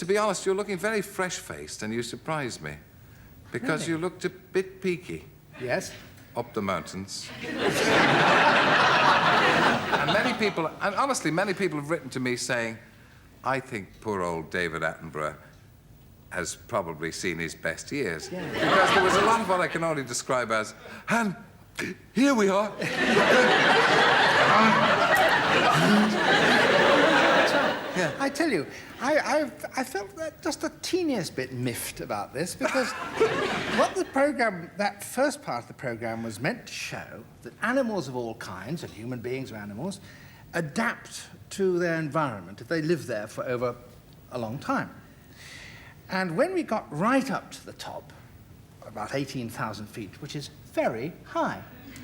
to be honest, you're looking very fresh-faced, and you surprised me. Because Really? you looked a bit peaky. Yes? Up the mountains. And many people, and honestly, many people have written to me saying, I think poor old David Attenborough has probably seen his best years. Yeah. Because there was a lot of what I can only describe as, and here we are. Yeah. I tell you, I felt that just a teeniest bit miffed about this because what the program, that first part of the program was meant to show that animals of all kinds, and human beings or animals, adapt to their environment if they live there for over a long time. And when we got right up to the top, about 18,000 feet, which is very high.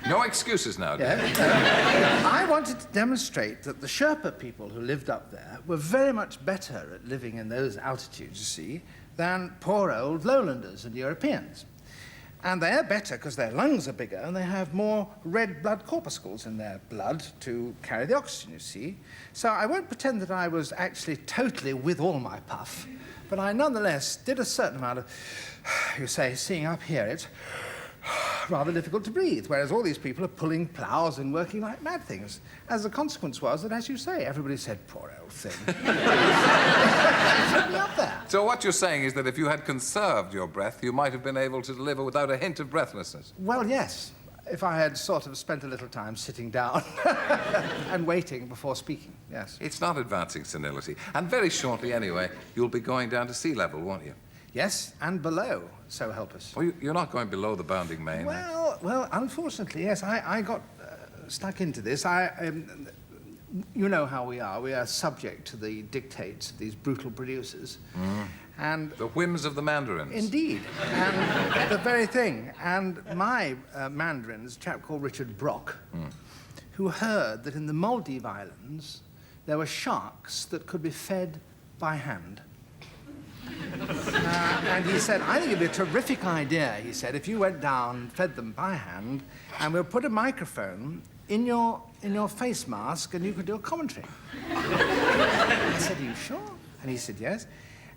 No excuses now, Dad. Yeah. I wanted to demonstrate that the Sherpa people who lived up there were very much better at living in those altitudes, you see, than poor old lowlanders and Europeans. And they're better because their lungs are bigger and they have more red blood corpuscles in their blood to carry the oxygen, you see. So I won't pretend that I was actually totally with all my puff, but I nonetheless did a certain amount of, you say, seeing up here, it's rather difficult to breathe, whereas all these people are pulling ploughs and working like mad things. As the consequence was that, as you say, everybody said, poor old thing. Up there. So what you're saying is that if you had conserved your breath, you might have been able to deliver without a hint of breathlessness. Well, yes, if I had sort of spent a little time sitting down and waiting before speaking, yes. It's not advancing senility. And very shortly, anyway, you'll be going down to sea level, won't you? Yes, and below, so help us. Well, you're not going below the bounding main. Well, unfortunately, yes, I got stuck into this. You know how we are. We are subject to the dictates of these brutal producers. And the whims of the mandarins. indeed, and the very thing. And my mandarin is a chap called Richard Brock, who heard that in the Maldive Islands there were sharks that could be fed by hand. And he said, I think it'd be a terrific idea, he said, if you went down and fed them by hand, and we'll put a microphone in your face mask and you could do a commentary. I said, are you sure? And he said, yes.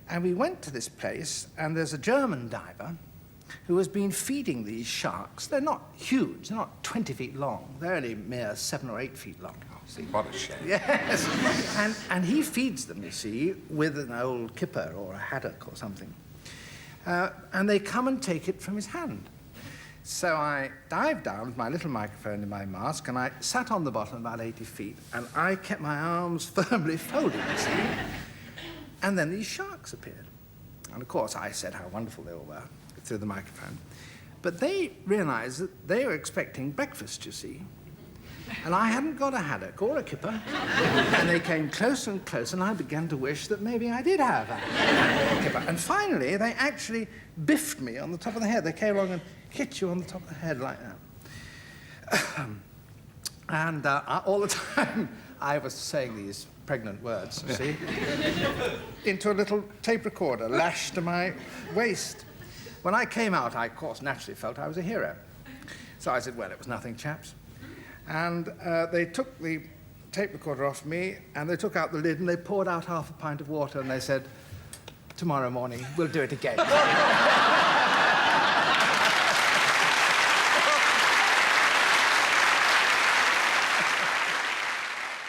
And we went to this place, and there's a German diver who has been feeding these sharks. They're not huge, they're not 20 feet long. They're only mere 7 or 8 feet long. See? What a shame. Yes. And he feeds them, you see, with an old kipper or a haddock or something. And they come and take it from his hand. So I dived down with my little microphone in my mask, and I sat on the bottom about 80 feet, and I kept my arms firmly folded, you see. And then these sharks appeared. And of course, I said how wonderful they all were through the microphone. But they realized that they were expecting breakfast, you see. And I hadn't got a haddock or a kipper. And they came closer and closer, and I began to wish that maybe I did have a kipper. And finally, they actually biffed me on the top of the head. They came along and hit you on the top of the head like that. And all the time, I was saying these pregnant words, you see, into a little tape recorder lashed to my waist. When I came out, I, of course, naturally felt I was a hero. So I said, well, it was nothing, chaps. And they took the tape recorder off me, and they took out the lid, and they poured out half a pint of water, and they said, tomorrow morning, we'll do it again.